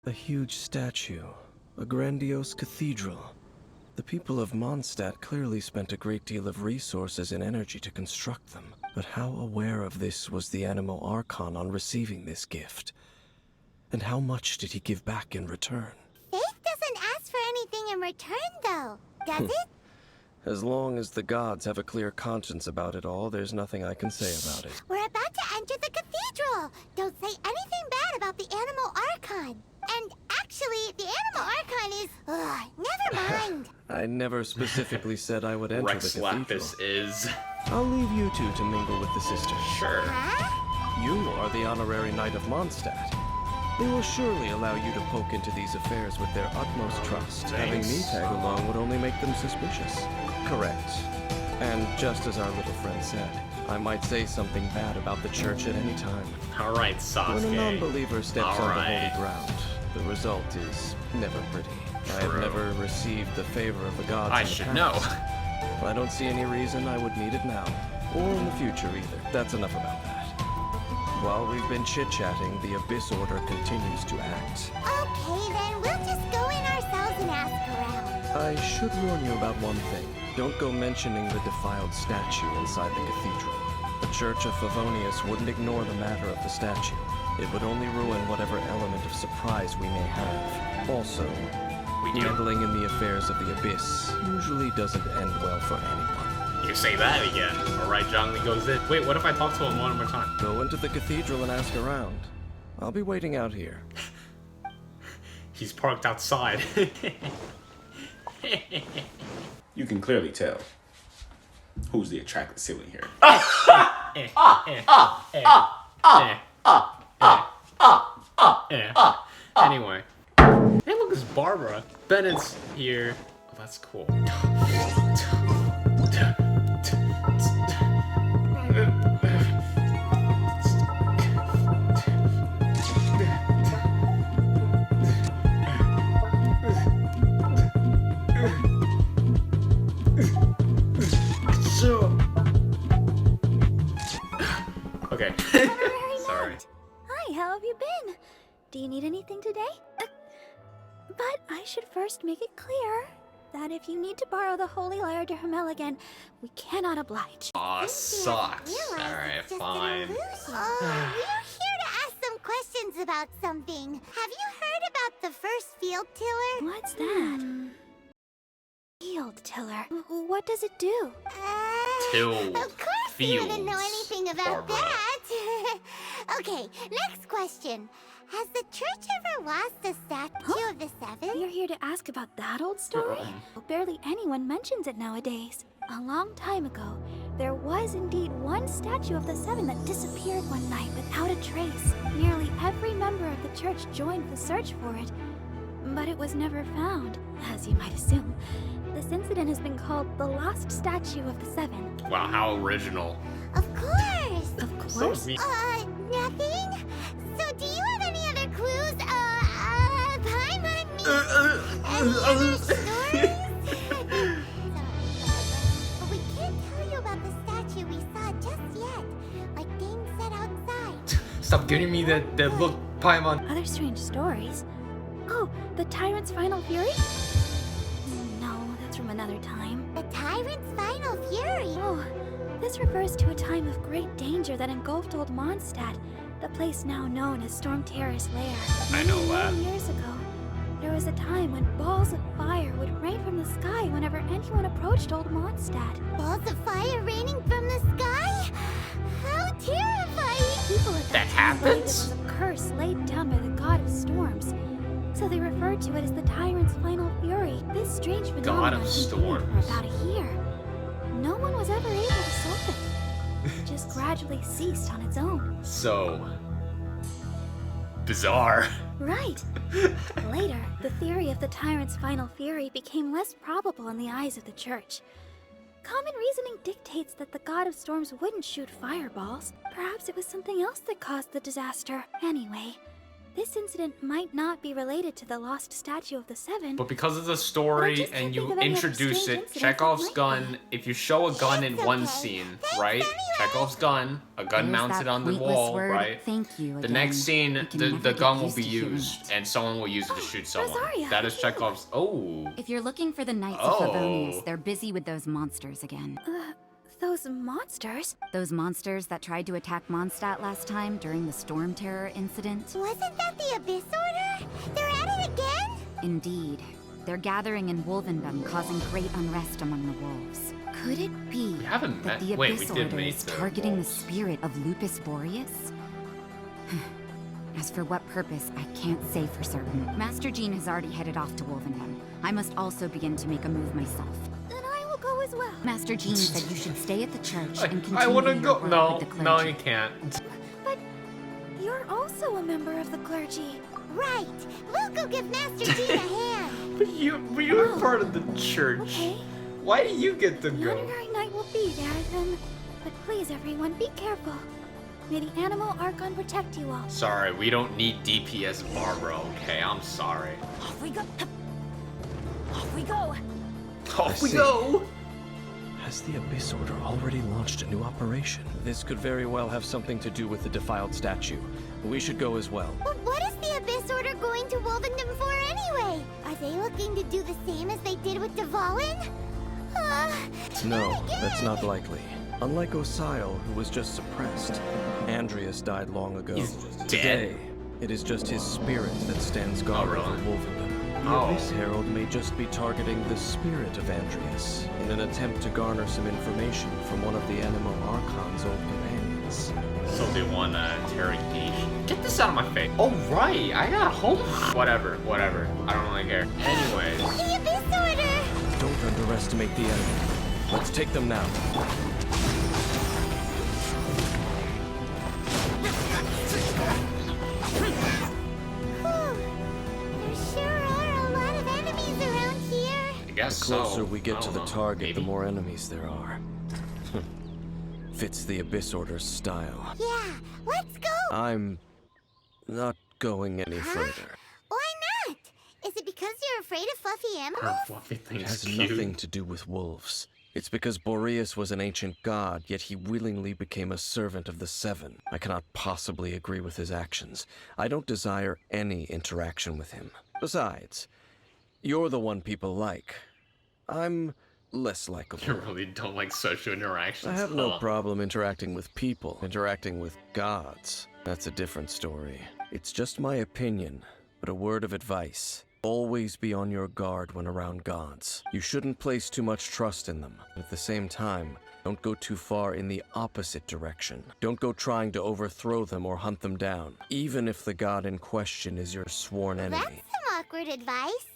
A huge statue, a grandiose cathedral. The people of Mondstadt clearly spent a great deal of resources and energy to construct them. But how aware of this was the animal Archon on receiving this gift? And how much did he give back in return? Faith doesn't ask for anything in return, though, does it? As long as the gods have a clear conscience about it all, there's nothing I can say about it. We're about to enter the cathedral. Don't say anything bad about the animal Archon. And actually, the animal Archon is... never mind. I never specifically said I would enter Rex the cathedral. Lapis is... I'll leave you two to mingle with the sisters. Sure. Huh? You are the honorary knight of Mondstadt. They will surely allow you to poke into these affairs with their utmost trust. Having me tag along would only make them suspicious. Correct. And just as our little friend said, I might say something bad about the church at any time. Alright, Sasuke. When a non-believer steps on the holy Alright. ground, the result is never pretty. I have True. never received the favor of the gods I in the should past. know. I don't see any reason I would need it now, or in the future either. That's enough about that. While we've been chit-chatting, the Abyss Order continues to act. Okay, then we'll just go in ourselves and ask around. I should warn you about one thing. Don't go mentioning the defiled statue inside the cathedral. The Church of Favonius wouldn't ignore the matter of the statue. It would only ruin whatever element of surprise we may have. Also, We do. meddling in the affairs of the Abyss usually doesn't end well for anyone. You say that again. Alright, Zhongli goes in. Wait, what if I talk to him one more time? Go into the cathedral and ask around. I'll be waiting out here. He's parked outside. You can clearly tell who's the attractive silly here. Anyway. Hey, look, it's Barbara. Bennett's here. Oh, that's cool. Okay. Sorry. Hi, how have you been? Do you need anything today? But I should first make it clear that if you need to borrow the Holy Lyre to Hermel again, we cannot oblige. Aw, sucks. Realize Alright, it's just fine. An illusion. Oh, we're here to ask some questions about something. Have you heard about the first field tiller? What's that? Field tiller. What does it do? Tilled Of course you wouldn't know fields, anything about Barbara. that. Okay, next question. Has the church ever lost a statue of the seven? You're here to ask about that old story? Barely anyone mentions it nowadays. A long time ago, there was indeed one statue of the seven that disappeared one night without a trace. Nearly every member of the church joined the search for it, but it was never found, as you might assume. This incident has been called the Lost Statue of the Seven. Wow, how original. Of course. Of So course. we- Nothing? So do you have any other clues? Pie on me? Any other stories? Sorry, but we can't tell you about the statue we saw just yet. Like Dane said outside. Stop giving me that look, Paimon. Other strange stories? Oh, the Tyrant's Final Fury? No, that's from another time. The tyrant's final fury. Oh, this refers to a time of great danger that engulfed old Mondstadt, the place now known as Storm Terror's lair. I know that. Many years ago, there was a time when balls of fire would rain from the sky whenever anyone approached old Mondstadt. Balls of fire raining from the sky? How terrifying! People at That time believed it happens? was a curse laid down by the god of storms. So they referred to it as the Tyrant's Final Fury. This strange phenomenon of continued storms. for about a year. No one was ever able to solve it. It just gradually ceased on its own. So bizarre. Right. Later, the theory of the Tyrant's Final Fury became less probable in the eyes of the church. Common reasoning dictates that the god of storms wouldn't shoot fireballs. Perhaps it was something else that caused the disaster. Anyway, This incident might not be related to the lost statue of the Seven. But because of the But I story just and can't you think of any other introduce strange it, incidents Chekhov's that might gun, be. if you show a gun in It's one okay. scene, Thanks right? anyway. Chekhov's gun, a gun There's mounted that on the pointless wall, word, right? Thank you The again. next scene, You can the never gun get will be to hearing used, it. and someone will use it to shoot someone. Rosaria, That is how do you know? Chekhov's. Oh. If you're looking for the Knights Oh. of Favonius, they're busy with those monsters again. Those monsters? Those monsters that tried to attack Mondstadt last time during the Storm Terror incident? Wasn't that the Abyss Order? They're at it again? Indeed. They're gathering in Wolvendom, causing great unrest among the wolves. Could it be We haven't that met. the Wait, we Abyss did Order meet is the targeting wolves. the spirit of Lupus Boreas? As for what purpose, I can't say for certain. Master Jean has already headed off to Wolvendom. I must also begin to make a move myself. Then I will go as well. Master Jean said you should stay at the church and continue I want to your go. work No, with the no, clergy. you can't. But you're also a member of the clergy. Right. We'll go give Master Jean a hand. But you were part of the church. Okay. Why do you get to The go? honorary knight will be there then. But please, everyone, be careful. May the animal Archon protect you all. Sorry, we don't need DPS Barbara, okay? I'm sorry. Off we go. Off we go. Off we see. go! Has the Abyss Order already launched a new operation? This could very well have something to do with the defiled statue. We should go as well. But what is the Abyss Order going to Wolvendom for anyway? Are they looking to do the same as they did with Dvalin? No, that's not likely. Unlike Osial, who was just suppressed, Andreas died long ago. He's dead? Today, it is just his spirit that stands guard really? over Wolvendom. The Oh. Abyss Herald may just be targeting the spirit of Andreas in an attempt to garner some information from one of the Animo Archon's old companions. So they want an interrogation. Get this out of my face. Oh, right. I got home. Whatever. I don't really care. Anyways. The Abyss Order! Don't underestimate the enemy. Let's take them now. There sure are a lot of enemies around here. I guess The closer so. we I get to don't the know. target, the Maybe. more enemies there are. Fits the Abyss Order's style. Yeah, let's go! I'm not going any further. Why not? Is it because you're afraid of fluffy animals? Her fluffy It thing's has cute. nothing to do with wolves. It's because Boreas was an ancient god, yet he willingly became a servant of the Seven. I cannot possibly agree with his actions. I don't desire any interaction with him. Besides, you're the one people like. I'm less likable. You really don't like social interactions. I have no huh? problem interacting with people. Interacting with gods, that's a different story. It's just my opinion, but a word of advice. Always be on your guard when around gods. You shouldn't place too much trust in them. At the same time, don't go too far in the opposite direction. Don't go trying to overthrow them or hunt them down, even if the god in question is your sworn That's enemy. some awkward advice.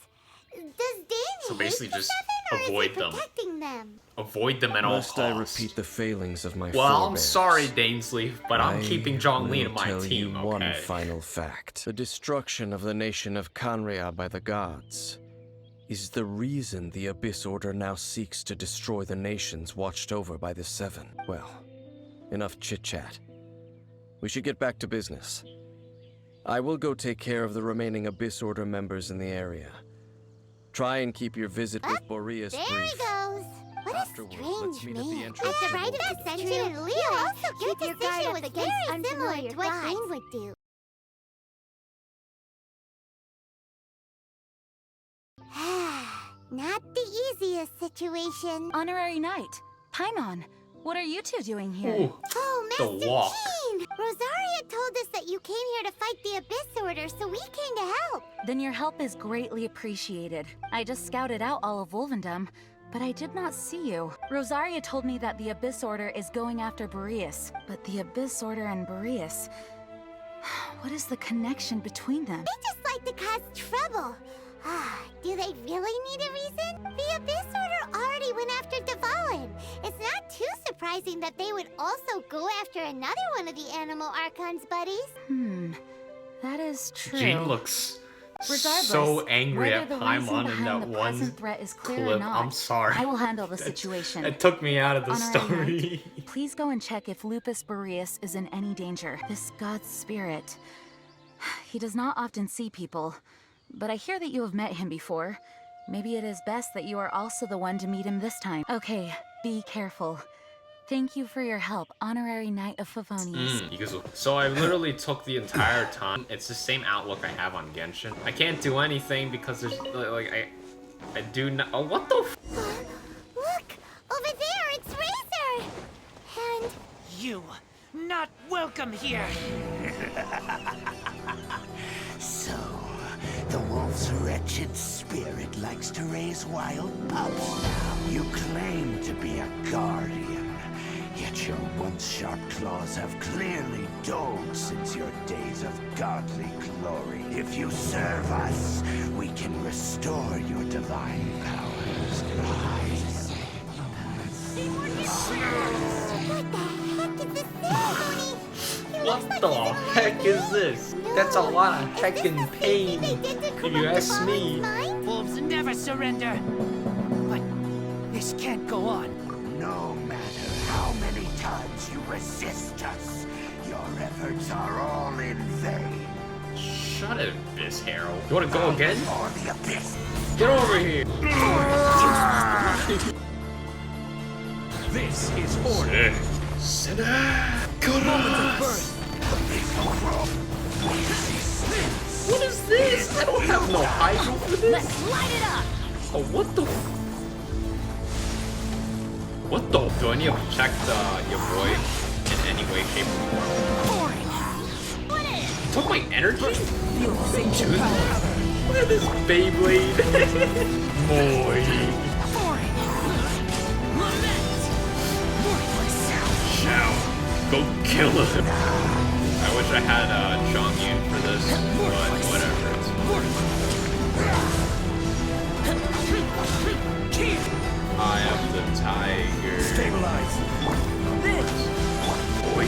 Does Dane So hate basically the just Seven, or avoid is he them. protecting them? Avoid them at all Must costs. I repeat the failings of my Well, I'm forebears? sorry, Dainsleif, but I'm I keeping Zhongli will in my tell team, you one okay? final fact. The destruction of the nation of Canria by the gods is the reason the Abyss Order now seeks to destroy the nations watched over by the Seven. Well, enough chit-chat. We should get back to business. I will go take care of the remaining Abyss Order members in the area. Try and keep your visit with Boreas There brief. he goes. What a Afterward, let's strange meet at the man. entrance At the to right of Wolfen's Ascension and Leo, also your keep your guard decision up was against very similar unfamiliar to what gods. Dane would do. Not the easiest situation. Honorary Knight, Paimon, what are you two doing here? Ooh, Oh, The Master walk. Jean! Rosaria told us that you came here to fight the Abyss Order, so we came to help. Then your help is greatly appreciated. I just scouted out all of Wolvendom, but I did not see you. Rosaria told me that the Abyss Order is going after Boreas, but the Abyss Order and Boreas... What is the connection between them? They just like to cause trouble. Do they really need a reason? The Abyss Order already went after Dvalin. It's not too surprising that they would also go after another one of the Animal Archon's buddies. That is true. Jean looks Regardless, so angry whether at the reason Paimon in behind that the one present threat is clear clip. or not, I'm sorry. I will handle the situation. It took me out of the Honorary story. Knight, please go and check if Lupus Boreas is in any danger. This god's spirit... He does not often see people, but I hear that you have met him before. Maybe it is best that you are also the one to meet him this time. Okay, be careful. Thank you for your help, Honorary Knight of Favonius. So I literally took the entire time. It's the same outlook I have on Genshin. I can't do anything because there's like I do not. Oh, what the? Look! Over there, it's Razor! And... You, not welcome here! So, the wolf's wretched spirit likes to raise wild pups now. You claim to be a guardian, yet your once sharp claws have clearly dulled since your days of godly glory. If you serve us, we can restore your divine powers. What the heck is this ceremony? What the heck is this? That's a lot of heckin' pain, if you ask me. Wolves never surrender! But this can't go on. No matter how many times you resist us, your efforts are all in vain. Shut it, Abyss Herald. You wanna go again? For the abyss. Get over here! This is order. What is this? I don't have no hydro for this. Let's light it up! Oh, what the? What the? Do I need to check your boy in any way, shape, or form? Took my energy? Look at this Beyblade. Boy. Shout. Go kill him. I wish I had Chong Yun for this, but whatever. I am the tiger. Stabilize. Boy.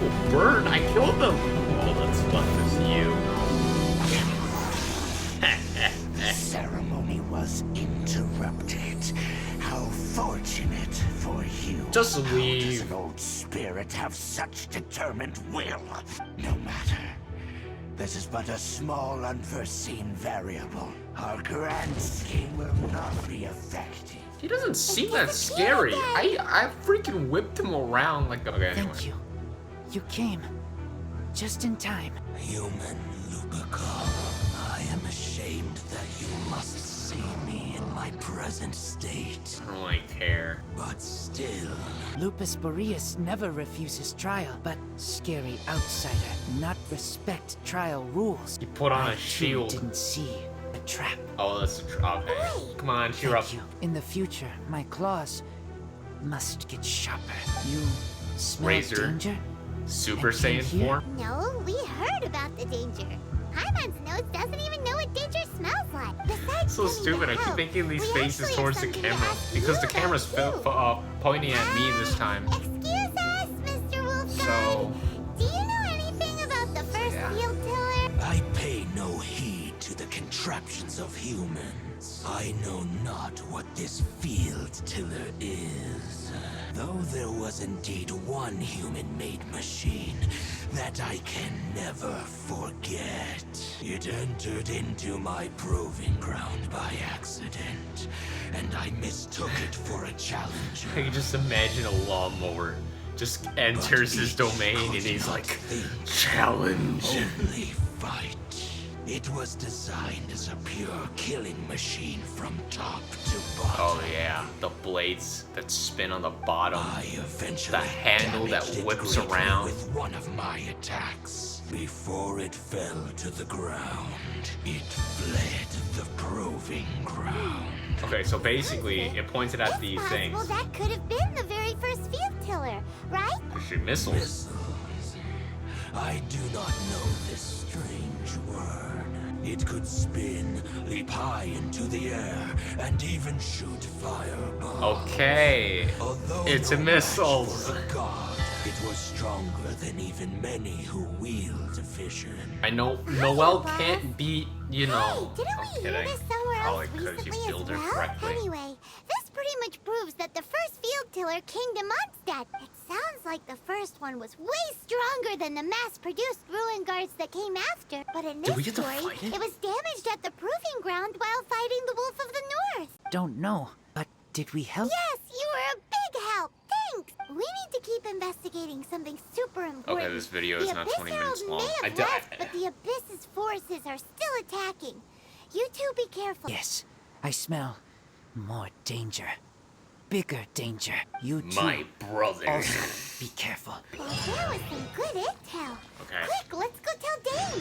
Oh, burn! I killed them! All that's left is you. The ceremony was interrupted. How fortunate for you. Just How does leave. an old spirit have such determined will? No matter. This is but a small unforeseen variable. Our grand scheme will not be affected. He doesn't seem that scary. I freaking whipped him around like okay, anyway. Thank you. You came. Just in time. Human Lupica, I am ashamed that you must see me in my present state. I don't really care. But still, Lupus Boreas never refuses trial, but scary outsider not respect trial rules. He put on I a too shield. didn't see a trap. Oh, that's a okay. Come on, cheer up. Thank you. In the future, my claws must get sharper. You smell Razor. danger? Super And came Saiyan here? form? No, we heard about the danger. Paimon's nose doesn't even know what danger smells like. Besides So coming to stupid. I keep help, making these we faces actually towards have the something to camera ask because you the camera's about, too. pointing at me this time. Excuse us, Mr. Wolfguard. So Do you know anything about the first field tiller? I pay no heed to the contraptions of humans. I know not what this field tiller is. Though there was indeed one human-made machine that I can never forget. It entered into my proving ground by accident, and I mistook it for a challenger. I can just imagine a lawnmower just enters his domain and he's like, challenge. Only fight. It was designed as a pure killing machine from top to bottom. Oh yeah, the blades that spin on the bottom. I eventually The handle that damaged it whips greatly around. with one of my attacks. Before it fell to the ground, it fled the proving ground. Okay, so basically it pointed at the It's things. possible that could have been the very first field tiller, right? Shoot missiles. Missiles. I do not know this strange word. It could spin, leap high into the air, and even shoot fireballs. Okay. Although It's a no missile. match for a god, it was stronger than even many who wield vision. I know Noelle can't beat, you know. Hey, didn't I'm we hear kidding. this somewhere else Probably because you recently killed as her well? correctly. Anyway, this pretty much proves that the first field tiller came to Mondstadt. It sounds like the first one was way stronger than the mass-produced ruin guards that came after. But in Do we this get to story, fight it? it was damaged at the proving ground while fighting the Wolf of the North. Don't know, but did we help? Yes, you were a big help. Thanks. We need to keep investigating something super important. Okay, this video is The not Abyss 20 minutes Herald long. may have left, but the Abyss's forces are still attacking. You two be careful. Yes, I smell more danger. Bigger danger. You too. My brother. Also, be careful. Well, that was some good intel. Okay. Quick, let's go tell Dane.